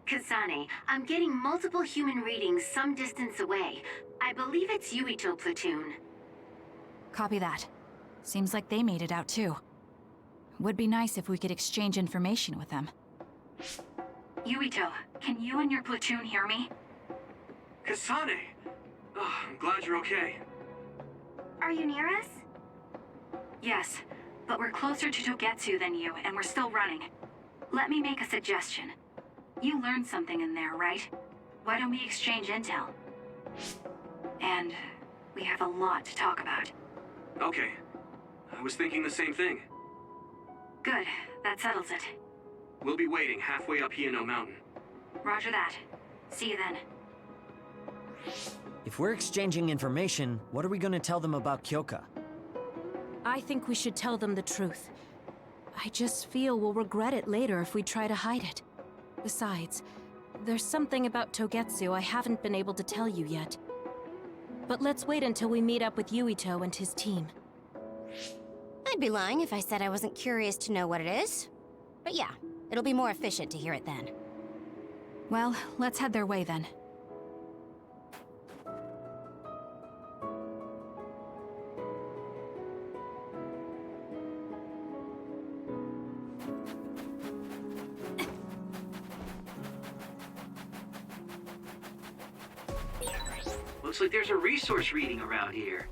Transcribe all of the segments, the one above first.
Kasane, I'm getting multiple human readings some distance away. I believe it's Yuito platoon. Copy that. Seems like they made it out too. Would be nice if we could exchange information with them. Yuito, can you and your platoon hear me? Kasane! Oh, I'm glad you're okay. Are you near us? Yes, but we're closer to Togetsu than you, and we're still running. Let me make a suggestion. You learned something in there, right? Why don't we exchange intel? And we have a lot to talk about. Okay. I was thinking the same thing. Good, that settles it. We'll be waiting halfway up Hino Mountain. Roger that. See you then. If we're exchanging information, what are we gonna tell them about Kyoka? I think we should tell them the truth. I just feel we'll regret it later if we try to hide it. Besides, there's something about Togetsu I haven't been able to tell you yet. But let's wait until we meet up with Yuito and his team. I'd be lying if I said I wasn't curious to know what it is. But yeah, it'll be more efficient to hear it then. Well, let's head their way then. Looks like there's a resource reading around here.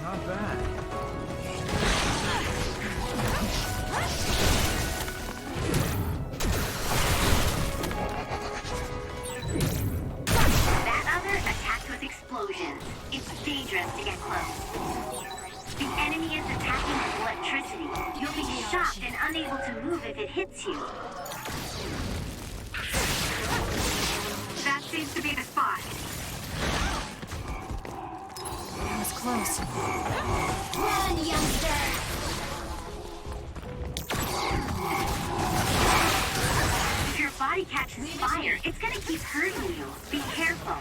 Not bad. That other attacked with explosions. It's dangerous to get close. The enemy is attacking with electricity. You'll be shocked and unable to move if it hits you. That seems to be the spot. That was close. Run, youngster! If your body catches fire, it's gonna keep hurting you. Be careful.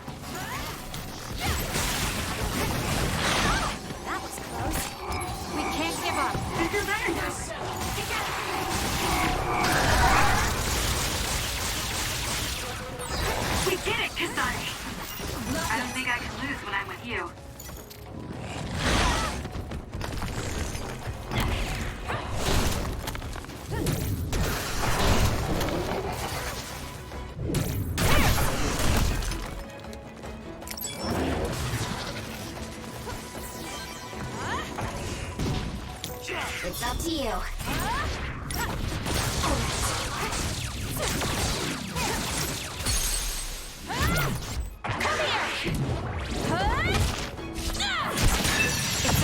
That was close. We can't give up. You feel better now. We did it, Kasane! I don't think I can lose when I'm with you. It's up to you.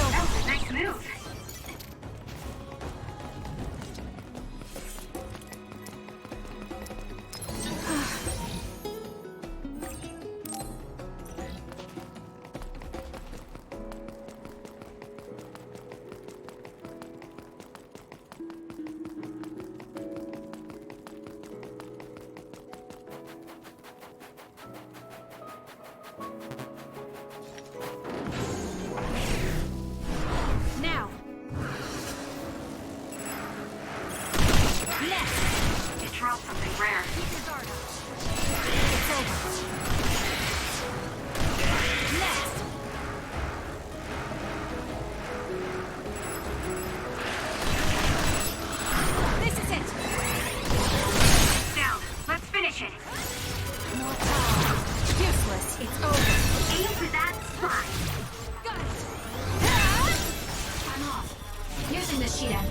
That was a nice move. Now! You dropped something rare. It's over. Next! This is it! Down. Let's finish it. More power. Useless. It's over. Aim for that spot. Got it! I'm off. Using the Shida.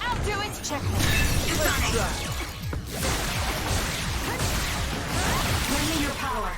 I'll do it! Checkmate. Kasane. Lend me your power.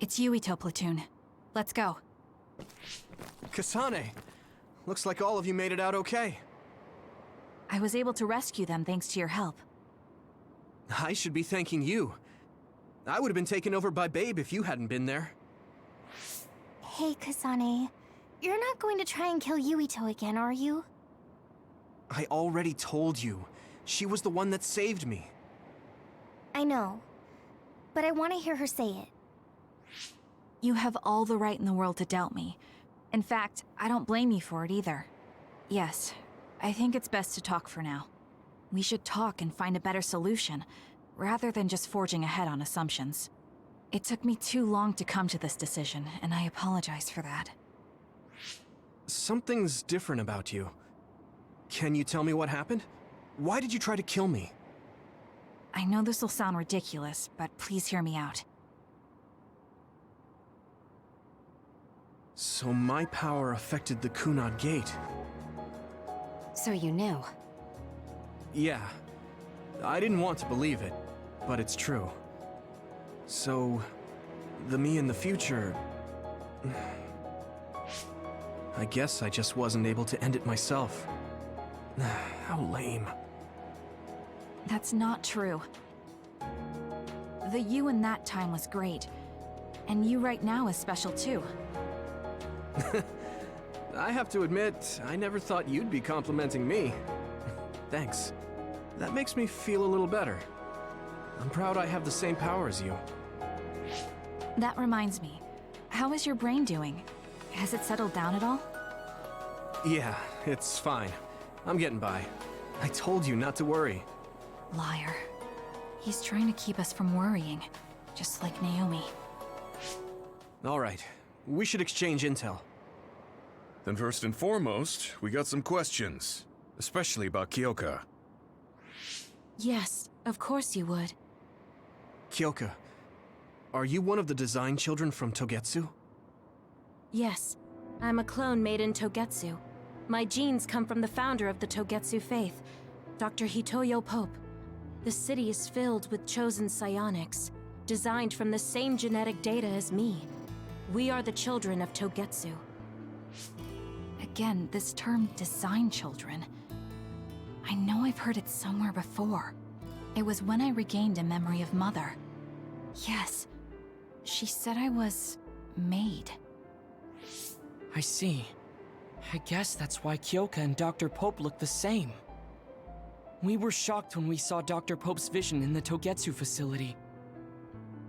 It's Yuito platoon. Let's go. Kasane! Looks like all of you made it out okay. I was able to rescue them thanks to your help. I should be thanking you. I would have been taken over by Babe if you hadn't been there. Hey, Kasane. You're not going to try and kill Yuito again, are you? I already told you. She was the one that saved me. I know. But I want to hear her say it. You have all the right in the world to doubt me. In fact, I don't blame you for it either. Yes, I think it's best to talk for now. We should talk and find a better solution, rather than just forging ahead on assumptions. It took me too long to come to this decision, and I apologize for that. Something's different about you. Can you tell me what happened? Why did you try to kill me? I know this will sound ridiculous, but please hear me out. So my power affected the Kunad Gate. So you knew. Yeah. I didn't want to believe it, but it's true. So, the me in the future... I guess I just wasn't able to end it myself. How lame. That's not true. The you in that time was great. And you right now is special too. I have to admit, I never thought you'd be complimenting me. Thanks. That makes me feel a little better. I'm proud I have the same power as you. That reminds me. How is your brain doing? Has it settled down at all? Yeah, it's fine. I'm getting by. I told you not to worry. Liar. He's trying to keep us from worrying, just like Naomi. All right, we should exchange intel. Then first and foremost, we got some questions, especially about Kyoka. Yes, of course you would. Kyoka, are you one of the design children from Togetsu? Yes, I'm a clone made in Togetsu. My genes come from the founder of the Togetsu faith, Dr. Hitoyo Pope. The city is filled with chosen psionics, designed from the same genetic data as me. We are the children of Togetsu. Again, this term design children. I know I've heard it somewhere before. It was when I regained a memory of Mother. Yes, she said I was made. I see. I guess that's why Kyoka and Dr. Pope look the same. We were shocked when we saw Dr. Pope's vision in the Togetsu facility.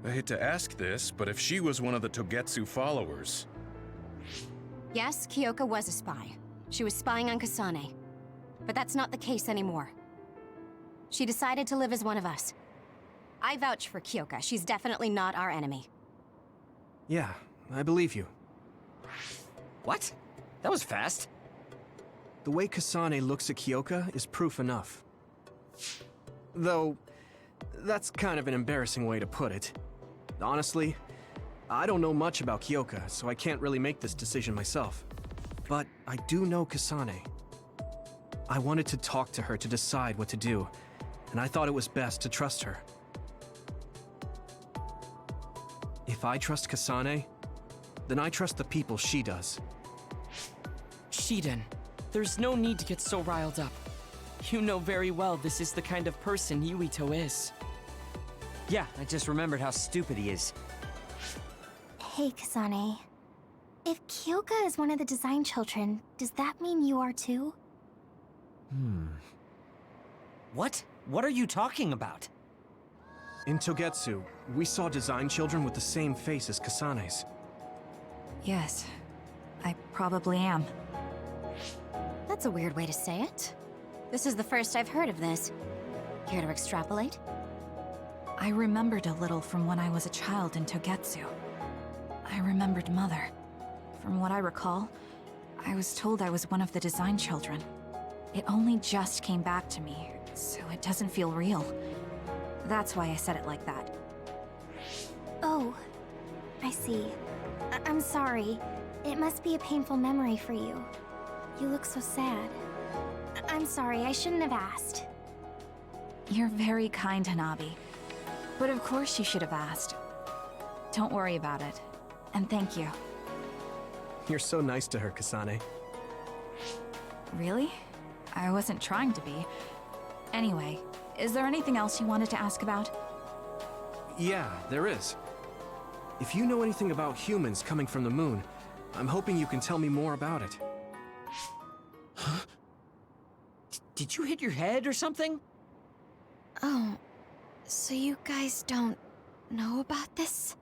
I hate to ask this, but if she was one of the Togetsu followers... Yes, Kyoka was a spy. She was spying on Kasane. But that's not the case anymore. She decided to live as one of us. I vouch for Kyoka. She's definitely not our enemy. Yeah, I believe you. What? That was fast. The way Kasane looks at Kyoka is proof enough. Though, that's kind of an embarrassing way to put it. Honestly, I don't know much about Kyoka, so I can't really make this decision myself. But I do know Kasane. I wanted to talk to her to decide what to do, and I thought it was best to trust her. If I trust Kasane, then I trust the people she does. Shiden, there's no need to get so riled up. You know very well this is the kind of person Yuito is. Yeah, I just remembered how stupid he is. Hey, Kasane. If Kyoka is one of the design children, does that mean you are too? What? What are you talking about? In Togetsu, we saw design children with the same face as Kasane's. Yes, I probably am. That's a weird way to say it. This is the first I've heard of this. Care to extrapolate? I remembered a little from when I was a child in Togetsu. I remembered Mother. From what I recall, I was told I was one of the design children. It only just came back to me, so it doesn't feel real. That's why I said it like that. Oh, I see. I'm sorry. It must be a painful memory for you. You look so sad. I'm sorry, I shouldn't have asked. You're very kind, Hanabi. But of course you should have asked. Don't worry about it. And thank you. You're so nice to her, Kasane. Really? I wasn't trying to be. Anyway, is there anything else you wanted to ask about? Yeah, there is. If you know anything about humans coming from the moon, I'm hoping you can tell me more about it. Huh? Did you hit your head or something? Oh, so you guys don't know about this?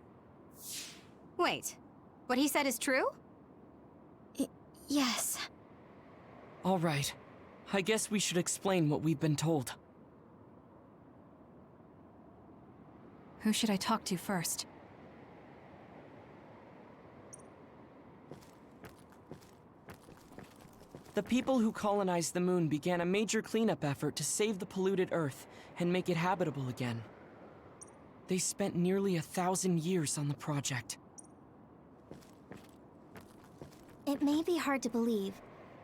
Wait, what he said is true? Yes. All right. I guess we should explain what we've been told. Who should I talk to first? The people who colonized the moon began a major cleanup effort to save the polluted Earth and make it habitable again. They spent nearly 1,000 years on the project. It may be hard to believe,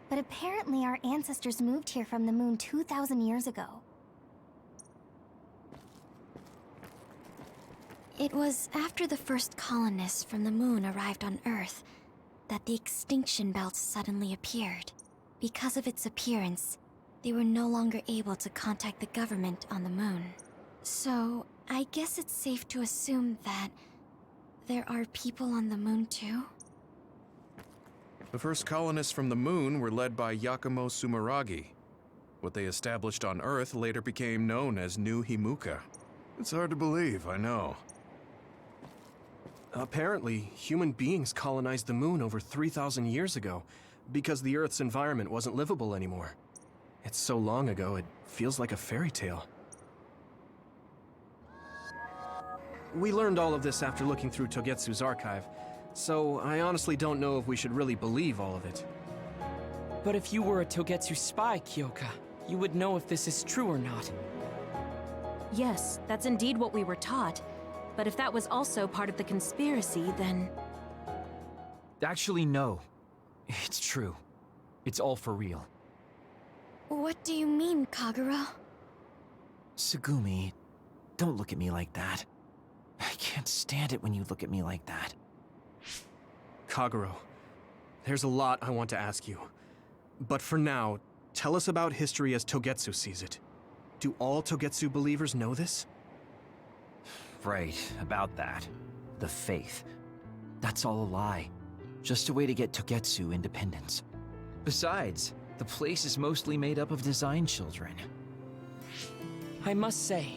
but apparently our ancestors moved here from the moon 2,000 years ago. It was after the first colonists from the moon arrived on Earth that the extinction belt suddenly appeared. Because of its appearance, they were no longer able to contact the government on the moon. So, I guess it's safe to assume that there are people on the moon too? The first colonists from the moon were led by Yakumo Sumeragi. What they established on Earth later became known as New Himuka. It's hard to believe, I know. Apparently, human beings colonized the moon over 3,000 years ago, because the Earth's environment wasn't livable anymore. It's so long ago, it feels like a fairy tale. We learned all of this after looking through Togetsu's archive, so I honestly don't know if we should really believe all of it. But if you were a Togetsu spy, Kyoka, you would know if this is true or not. Yes, that's indeed what we were taught. But if that was also part of the conspiracy, then... Actually, no. It's true. It's all for real. What do you mean, Kagura? Tsugumi, don't look at me like that. I can't stand it when you look at me like that. Kaguro, there's a lot I want to ask you. But for now, tell us about history as Togetsu sees it. Do all Togetsu believers know this? Right, about that. The faith. That's all a lie. Just a way to get Togetsu independence. Besides, the place is mostly made up of design children. I must say,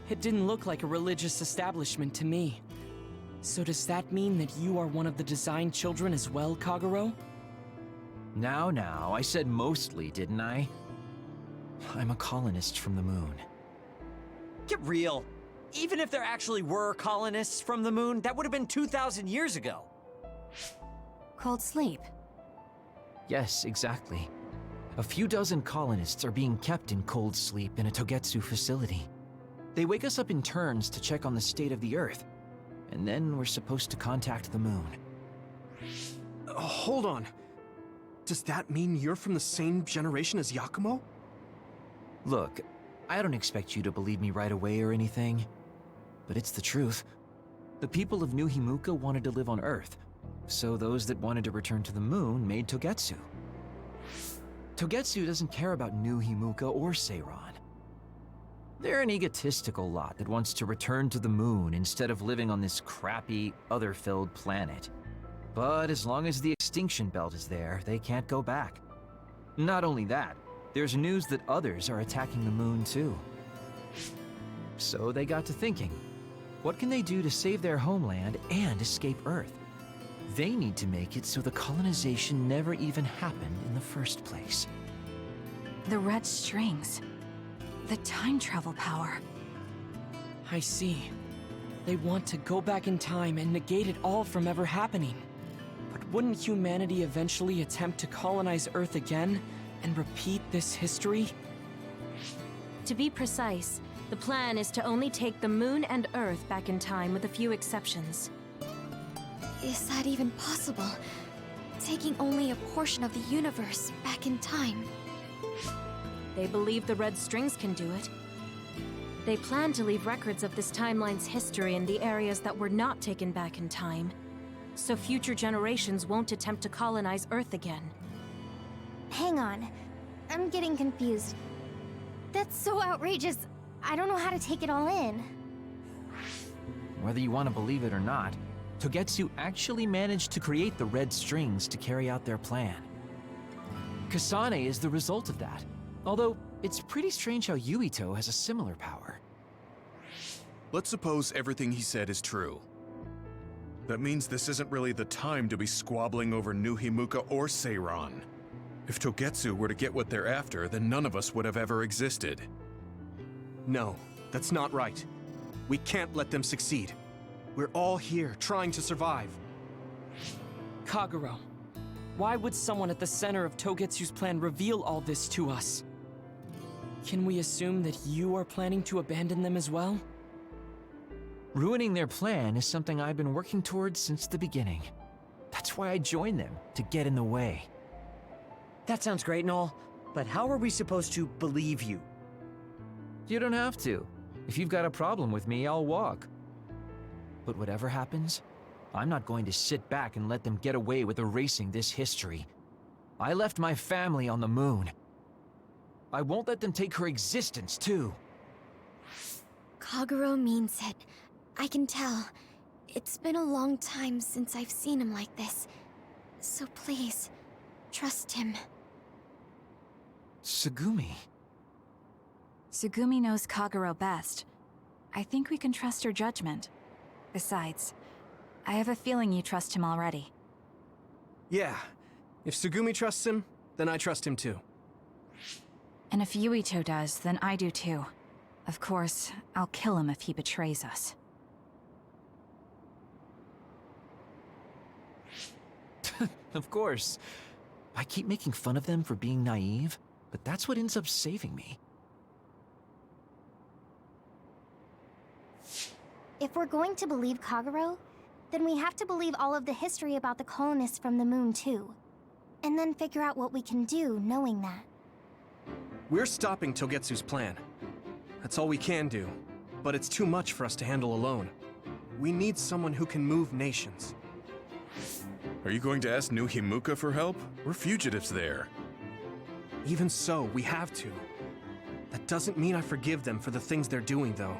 it didn't look like a religious establishment to me. So does that mean that you are one of the design children as well, Kaguro? Now, I said mostly, didn't I? I'm a colonist from the moon. Get real. Even if there actually were colonists from the moon, that would have been 2,000 years ago. Cold sleep. Yes, exactly. A few dozen colonists are being kept in cold sleep in a Togetsu facility. They wake us up in turns to check on the state of the Earth, and then we're supposed to contact the moon. Hold on. Does that mean you're from the same generation as Yakumo? Look, I don't expect you to believe me right away or anything, but it's the truth. The people of New Himuka wanted to live on Earth, so those that wanted to return to the moon made Togetsu. Togetsu doesn't care about New Himuka or Seiran. They're an egotistical lot that wants to return to the moon instead of living on this crappy, other-filled planet. But as long as the extinction belt is there, they can't go back. Not only that, there's news that others are attacking the moon too. So they got to thinking, what can they do to save their homeland and escape Earth? They need to make it so the colonization never even happened in the first place. The red strings. The time travel power. I see. They want to go back in time and negate it all from ever happening. But wouldn't humanity eventually attempt to colonize Earth again and repeat this history? To be precise, the plan is to only take the moon and Earth back in time with a few exceptions. Is that even possible? Taking only a portion of the universe back in time. They believe the red strings can do it. They plan to leave records of this timeline's history in the areas that were not taken back in time, so future generations won't attempt to colonize Earth again. Hang on. I'm getting confused. That's so outrageous. I don't know how to take it all in. Whether you want to believe it or not, Togetsu actually managed to create the red strings to carry out their plan. Kasane is the result of that, although it's pretty strange how Yuito has a similar power. Let's suppose everything he said is true. That means this isn't really the time to be squabbling over New Himuka or Seiran. If Togetsu were to get what they're after, then none of us would have ever existed. No, that's not right. We can't let them succeed. We're all here, trying to survive. Kagero, why would someone at the center of Togetsu's plan reveal all this to us? Can we assume that you are planning to abandon them as well? Ruining their plan is something I've been working towards since the beginning. That's why I joined them, to get in the way. That sounds great and all, but how are we supposed to believe you? You don't have to. If you've got a problem with me, I'll walk. But whatever happens, I'm not going to sit back and let them get away with erasing this history. I left my family on the moon. I won't let them take her existence, too. Kagero means it. I can tell. It's been a long time since I've seen him like this. So please, trust him. Tsugumi. Tsugumi knows Kagero best. I think we can trust her judgment. Besides, I have a feeling you trust him already. Yeah. If Tsugumi trusts him, then I trust him too. And if Yuito does, then I do too. Of course, I'll kill him if he betrays us. Of course. I keep making fun of them for being naive, but that's what ends up saving me. If we're going to believe Kagero, then we have to believe all of the history about the colonists from the moon too. And then figure out what we can do knowing that. We're stopping Togetsu's plan. That's all we can do. But it's too much for us to handle alone. We need someone who can move nations. Are you going to ask New Himuka for help? We're fugitives there. Even so, we have to. That doesn't mean I forgive them for the things they're doing, though.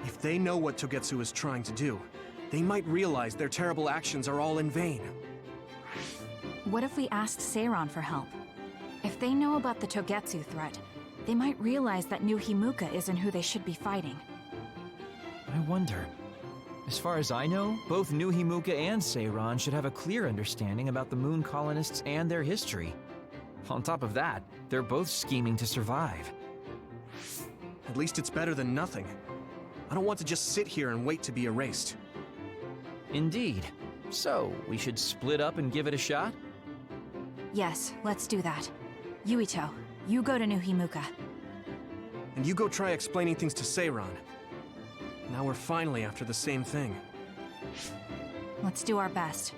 If they know what Togetsu is trying to do, they might realize their terrible actions are all in vain. What if we asked Seiran for help? If they know about the Togetsu threat, they might realize that New Himuka isn't who they should be fighting. I wonder. As far as I know, both New Himuka and Seiran should have a clear understanding about the moon colonists and their history. On top of that, they're both scheming to survive. At least it's better than nothing. I don't want to just sit here and wait to be erased. Indeed. So, we should split up and give it a shot? Yes, let's do that. Yuito, you go to New Himuka. And you go try explaining things to Seiran. Now we're finally after the same thing. Let's do our best.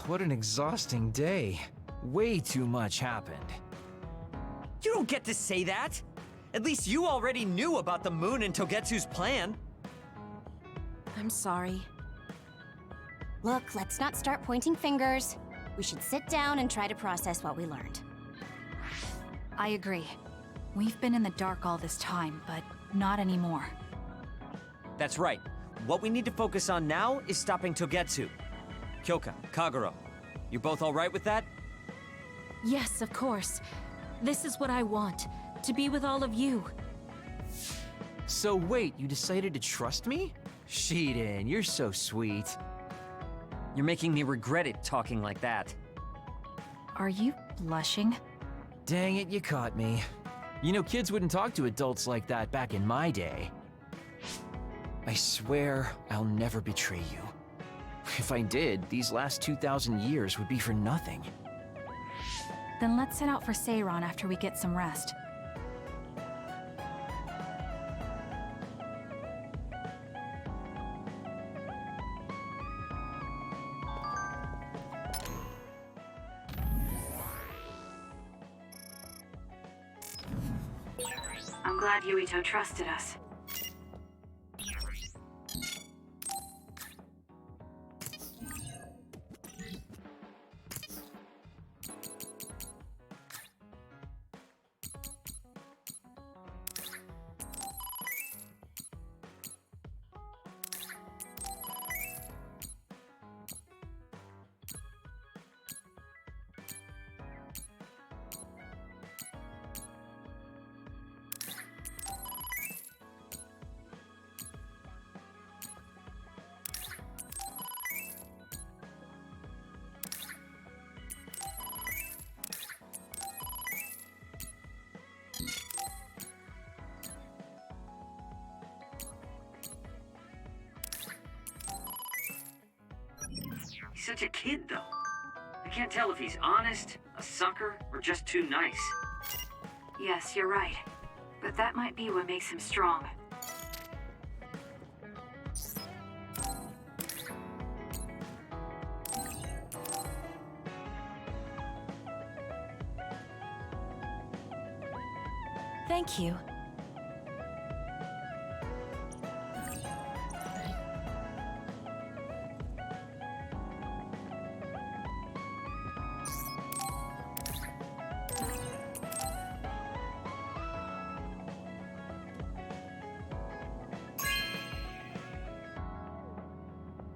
What an exhausting day. Way too much happened. You don't get to say that! At least you already knew about the moon and Togetsu's plan. I'm sorry. Look, let's not start pointing fingers. We should sit down and try to process what we learned. I agree. We've been in the dark all this time, but not anymore. That's right. What we need to focus on now is stopping Togetsu. Kyoka, Kagero, you both all right with that? Yes, of course. This is what I want, to be with all of you. So wait, you decided to trust me? Shiden, you're so sweet. You're making me regret it talking like that. Are you blushing? Dang it, you caught me. You know, kids wouldn't talk to adults like that back in my day. I swear I'll never betray you. If I did, these last 2,000 years would be for nothing. Then let's set out for Seiron after we get some rest. I'm glad Yuito trusted us. He's such a kid, though. I can't tell if he's honest, a sucker, or just too nice. Yes, you're right. But that might be what makes him strong. Thank you.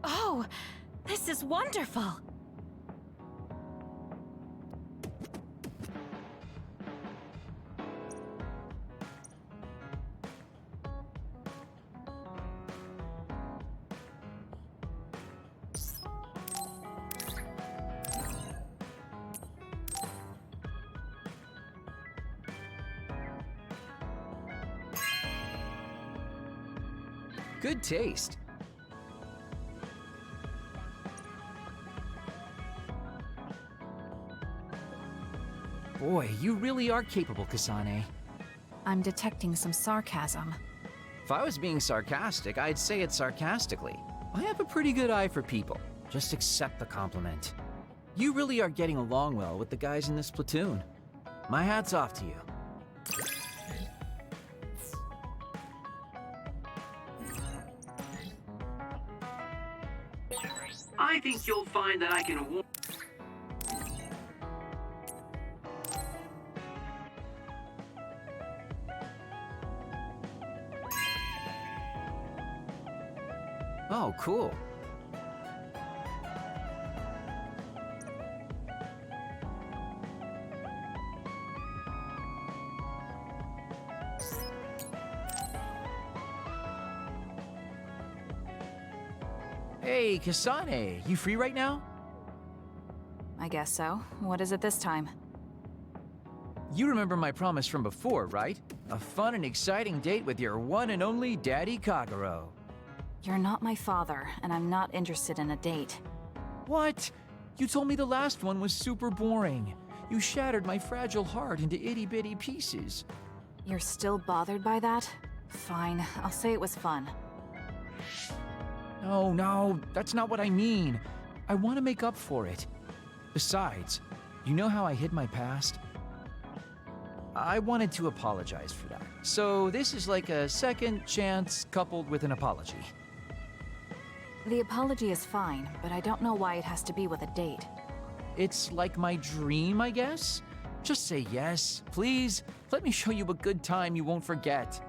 Oh, this is wonderful! Good taste. Boy, you really are capable, Kasane. I'm detecting some sarcasm. If I was being sarcastic, I'd say it sarcastically. I have a pretty good eye for people. Just accept the compliment. You really are getting along well with the guys in this platoon. My hat's off to you. I think you'll find that I can Oh, cool. Hey, Kasane, you free right now? I guess so. What is it this time? You remember my promise from before, right? A fun and exciting date with your one and only Daddy Kagero. You're not my father, and I'm not interested in a date. What? You told me the last one was super boring. You shattered my fragile heart into itty-bitty pieces. You're still bothered by that? Fine, I'll say it was fun. No, that's not what I mean. I want to make up for it. Besides, you know how I hid my past? I wanted to apologize for that. So this is like a second chance coupled with an apology. The apology is fine, but I don't know why it has to be with a date. It's like my dream, I guess? Just say yes, please. Let me show you a good time you won't forget.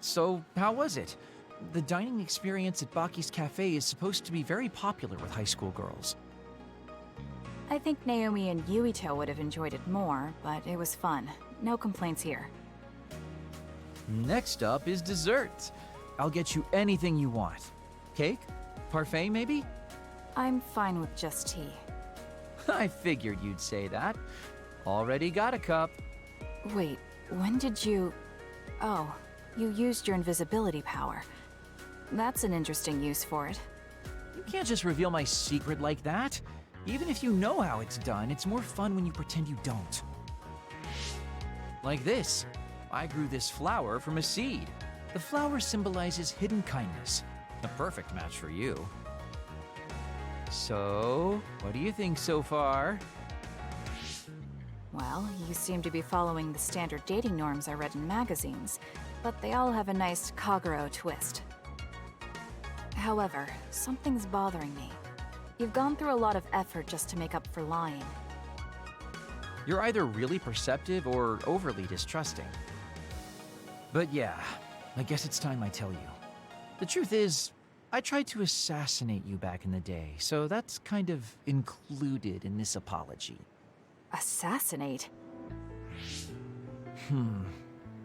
So, how was it? The dining experience at Baki's Cafe is supposed to be very popular with high school girls. I think Naomi and Yuito would have enjoyed it more, but it was fun. No complaints here. Next up is dessert. I'll get you anything you want. Cake? Parfait, maybe? I'm fine with just tea. I figured you'd say that. Already got a cup. Wait, when did you... Oh, you used your invisibility power. That's an interesting use for it. You can't just reveal my secret like that. Even if you know how it's done, it's more fun when you pretend you don't. Like this. I grew this flower from a seed. The flower symbolizes hidden kindness. A perfect match for you. So, what do you think so far? Well, you seem to be following the standard dating norms I read in magazines, but they all have a nice Kagero twist. However, something's bothering me. You've gone through a lot of effort just to make up for lying. You're either really perceptive or overly distrusting. But yeah, I guess it's time I tell you. The truth is, I tried to assassinate you back in the day, so that's kind of included in this apology. Assassinate?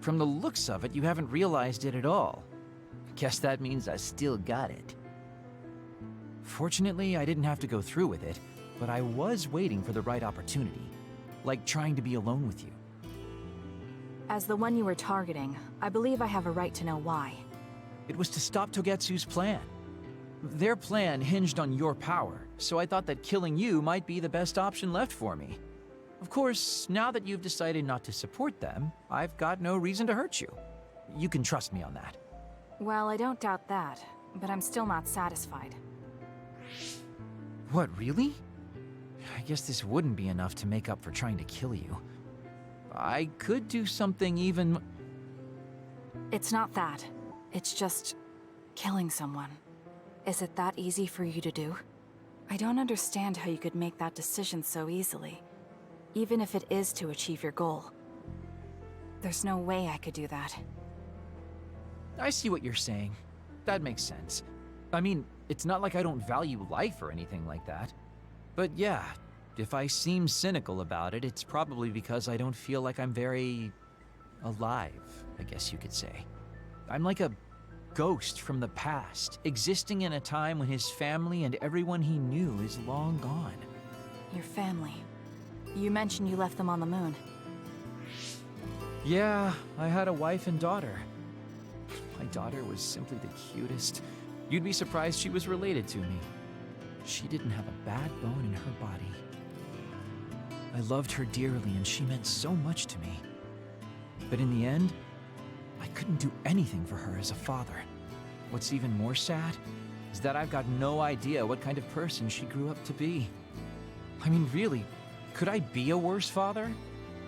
From the looks of it, you haven't realized it at all. Guess that means I still got it. Fortunately, I didn't have to go through with it, but I was waiting for the right opportunity. Like trying to be alone with you. As the one you were targeting, I believe I have a right to know why. It was to stop Togetsu's plan. Their plan hinged on your power, so I thought that killing you might be the best option left for me. Of course, now that you've decided not to support them, I've got no reason to hurt you. You can trust me on that. Well, I don't doubt that, but I'm still not satisfied. What, really? I guess this wouldn't be enough to make up for trying to kill you. I could do something even... It's not that. It's just... killing someone. Is it that easy for you to do? I don't understand how you could make that decision so easily, even if it is to achieve your goal. There's no way I could do that. I see what you're saying. That makes sense. I mean, it's not like I don't value life or anything like that. But yeah, if I seem cynical about it, it's probably because I don't feel like I'm very... alive, I guess you could say. I'm like a ghost from the past, existing in a time when his family and everyone he knew is long gone. Your family. You mentioned you left them on the moon. Yeah, I had a wife and daughter. My daughter was simply the cutest. You'd be surprised she was related to me. She didn't have a bad bone in her body. I loved her dearly and she meant so much to me. But in the end, I couldn't do anything for her as a father. What's even more sad is that I've got no idea what kind of person she grew up to be. I mean, really, could I be a worse father?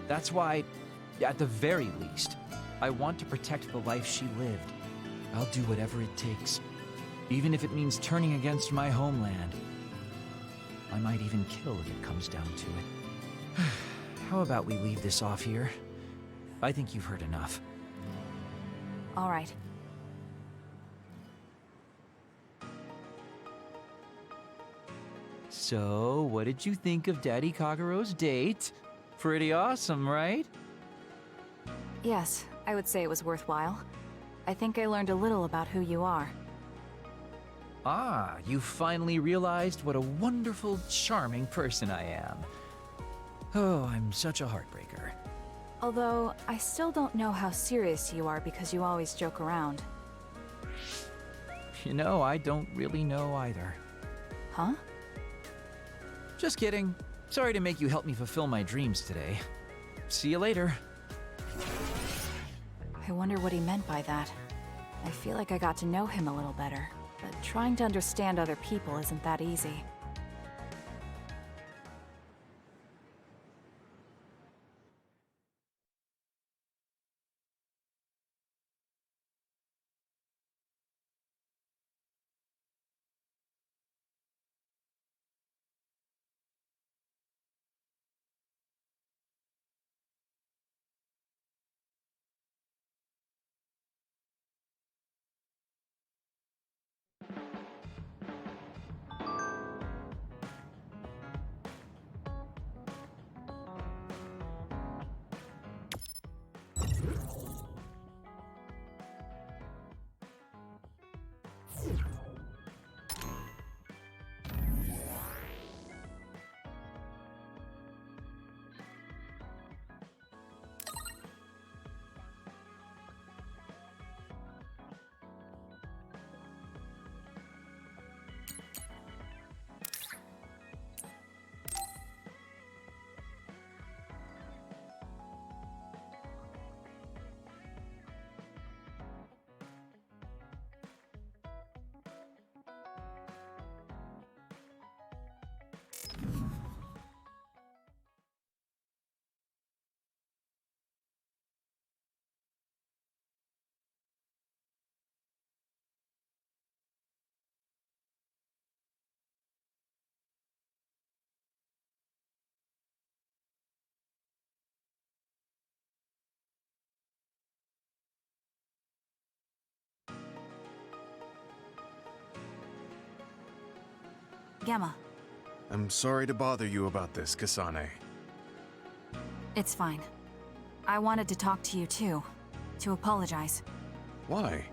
That's why, at the very least, I want to protect the life she lived. I'll do whatever it takes, even if it means turning against my homeland. I might even kill if it comes down to it. How about we leave this off here? I think you've heard enough. All right. So, what did you think of Daddy Kagero's date? Pretty awesome, right? Yes, I would say it was worthwhile. I think I learned a little about who you are. Ah, you finally realized what a wonderful, charming person I am. Oh, I'm such a heartbreaker. Although, I still don't know how serious you are because you always joke around. You know, I don't really know either. Huh? Just kidding. Sorry to make you help me fulfill my dreams today. See you later. I wonder what he meant by that. I feel like I got to know him a little better, but trying to understand other people isn't that easy. Gemma. I'm sorry to bother you about this, Kasane. It's fine. I wanted to talk to you too. To apologize. Why?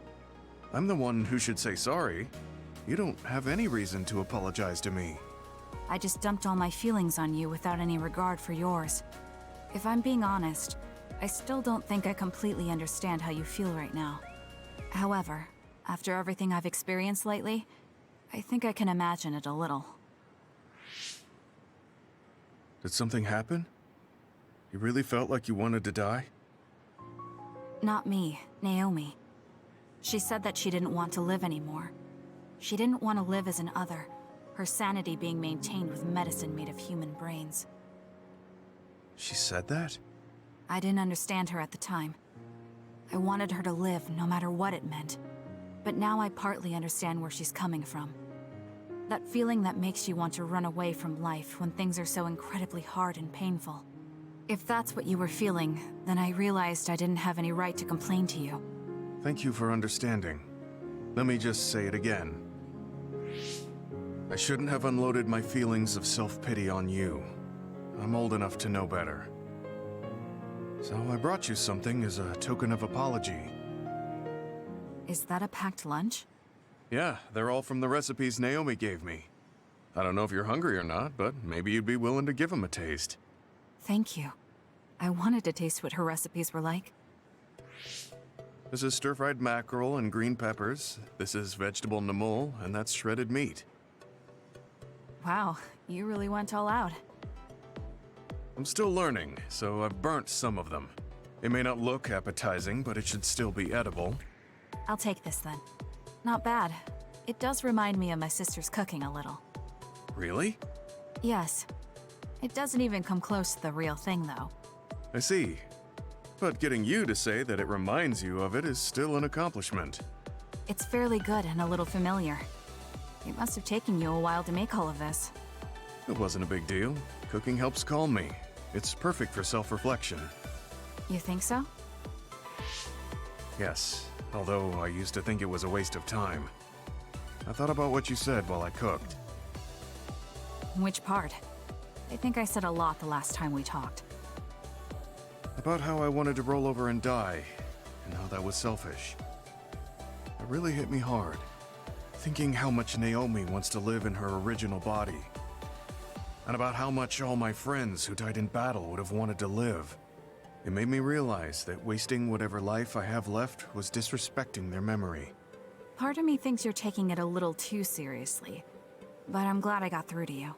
I'm the one who should say sorry. You don't have any reason to apologize to me. I just dumped all my feelings on you without any regard for yours. If I'm being honest, I still don't think I completely understand how you feel right now. However, after everything I've experienced lately, I think I can imagine it a little. Did something happen? You really felt like you wanted to die? Not me, Naomi. She said that she didn't want to live anymore. She didn't want to live as an other, her sanity being maintained with medicine made of human brains. She said that? I didn't understand her at the time. I wanted her to live no matter what it meant. But now I partly understand where she's coming from. That feeling that makes you want to run away from life when things are so incredibly hard and painful. If that's what you were feeling, then I realized I didn't have any right to complain to you. Thank you for understanding. Let me just say it again. I shouldn't have unloaded my feelings of self-pity on you. I'm old enough to know better. So I brought you something as a token of apology. Is that a packed lunch? Yeah, they're all from the recipes Naomi gave me. I don't know if you're hungry or not, but maybe you'd be willing to give them a taste. Thank you. I wanted to taste what her recipes were like. This is stir-fried mackerel and green peppers. This is vegetable namul, and that's shredded meat. Wow, you really went all out. I'm still learning, so I've burnt some of them. It may not look appetizing, but it should still be edible. I'll take this then. Not bad. It does remind me of my sister's cooking a little. Really? Yes. It doesn't even come close to the real thing, though. I see. But getting you to say that it reminds you of it is still an accomplishment. It's fairly good and a little familiar. It must have taken you a while to make all of this. It wasn't a big deal. Cooking helps calm me. It's perfect for self-reflection. You think so? Yes, although I used to think it was a waste of time. I thought about what you said while I cooked. Which part? I think I said a lot the last time we talked. About how I wanted to roll over and die, and how that was selfish. It really hit me hard, thinking how much Naomi wants to live in her original body. And about how much all my friends who died in battle would have wanted to live. It made me realize that wasting whatever life I have left was disrespecting their memory. Part of me thinks you're taking it a little too seriously, but I'm glad I got through to you.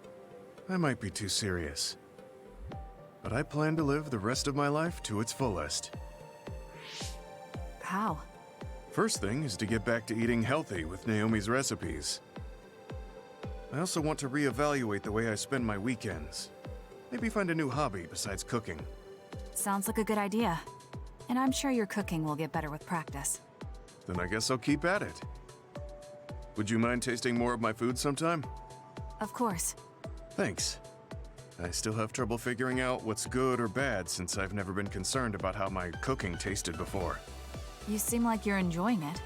I might be too serious. But I plan to live the rest of my life to its fullest. How? First thing is to get back to eating healthy with Naomi's recipes. I also want to reevaluate the way I spend my weekends. Maybe find a new hobby besides cooking. Sounds like a good idea. And I'm sure your cooking will get better with practice. Then I guess I'll keep at it. Would you mind tasting more of my food sometime? Of course. Thanks. I still have trouble figuring out what's good or bad since I've never been concerned about how my cooking tasted before. You seem like you're enjoying it.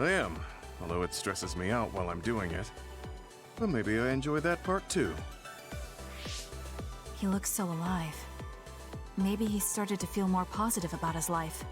I am, although it stresses me out while I'm doing it. But maybe I enjoy that part too. He looks so alive. Maybe he started to feel more positive about his life.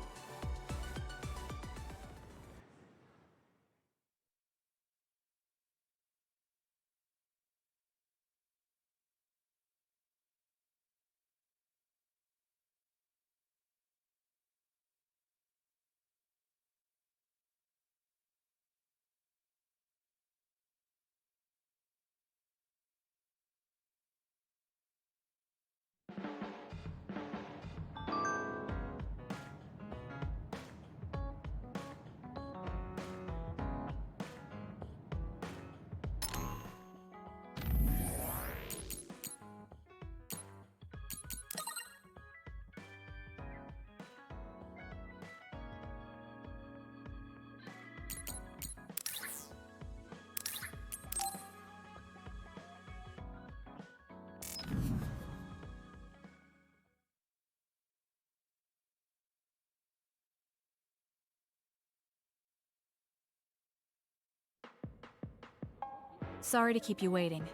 Sorry to keep you waiting.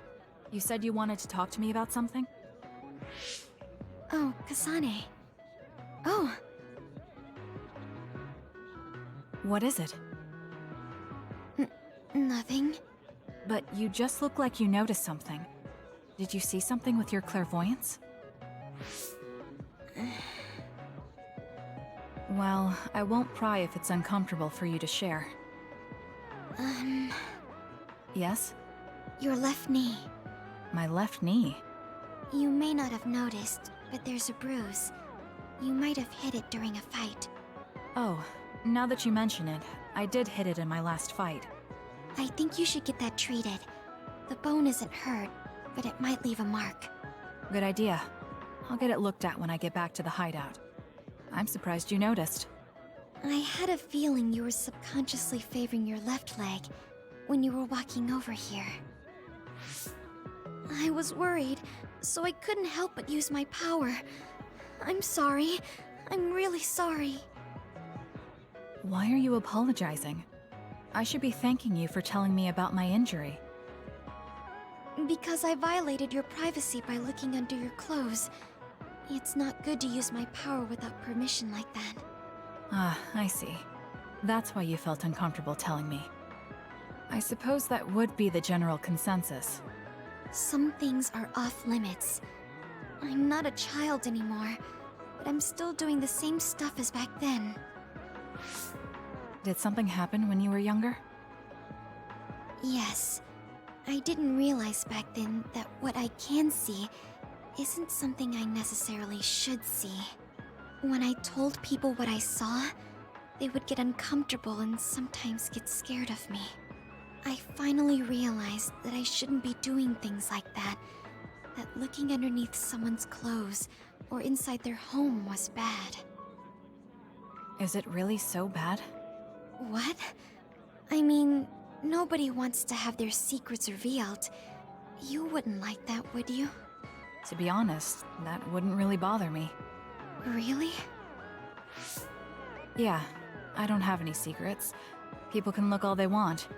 You said you wanted to talk to me about something? Oh, Kasane. Oh, What is it? nothing. But you just look like you noticed something. Did you see something with your clairvoyance? Well, I won't pry if it's uncomfortable for you to share. Yes? Your left knee. My left knee? You may not have noticed, but there's a bruise. You might have hit it during a fight. Oh, now that you mention it, I did hit it in my last fight. I think you should get that treated. The bone isn't hurt, but it might leave a mark. Good idea. I'll get it looked at when I get back to the hideout. I'm surprised you noticed. I had a feeling you were subconsciously favoring your left leg when you were walking over here. I was worried, so I couldn't help but use my power. I'm sorry. I'm really sorry. Why are you apologizing? I should be thanking you for telling me about my injury. Because I violated your privacy by looking under your clothes. It's not good to use my power without permission like that. Ah, I see. That's why you felt uncomfortable telling me. I suppose that would be the general consensus. Some things are off limits. I'm not a child anymore, but I'm still doing the same stuff as back then. Did something happen when you were younger? Yes. I didn't realize back then that what I can see isn't something I necessarily should see. When I told people what I saw, they would get uncomfortable and sometimes get scared of me. I finally realized that I shouldn't be doing things like that, that looking underneath someone's clothes or inside their home was bad. Is it really so bad? What? I mean, nobody wants to have their secrets revealed. You wouldn't like that, would you? To be honest, that wouldn't really bother me. Really? Yeah, I don't have any secrets. People can look all they want.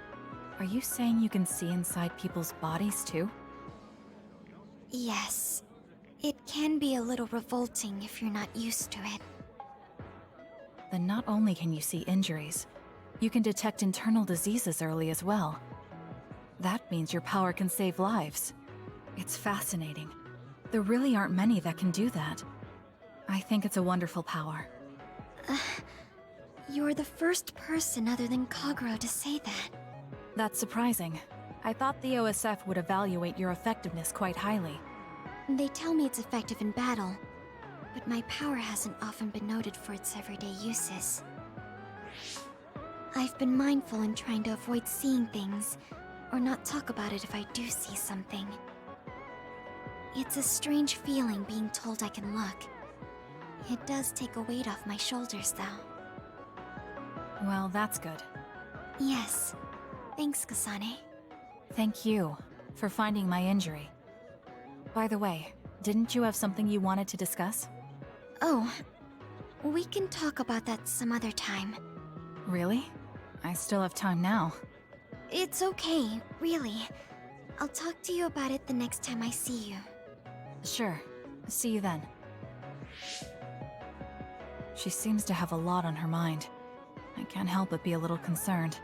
Are you saying you can see inside people's bodies too? Yes. It can be a little revolting if you're not used to it. Then not only can you see injuries, you can detect internal diseases early as well. That means your power can save lives. It's fascinating. There really aren't many that can do that. I think it's a wonderful power. You're the first person other than Kagero to say that. That's surprising. I thought the OSF would evaluate your effectiveness quite highly. They tell me it's effective in battle, but my power hasn't often been noted for its everyday uses. I've been mindful in trying to avoid seeing things, or not talk about it if I do see something. It's a strange feeling being told I can look. It does take a weight off my shoulders, though. Well, that's good. Yes. Thanks, Kasane. Thank you for finding my injury. By the way, didn't you have something you wanted to discuss? Oh, we can talk about that some other time. Really? I still have time now. It's okay, really. I'll talk to you about it the next time I see you. Sure. See you then. She seems to have a lot on her mind. I can't help but be a little concerned.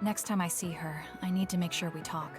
Next time I see her, I need to make sure we talk.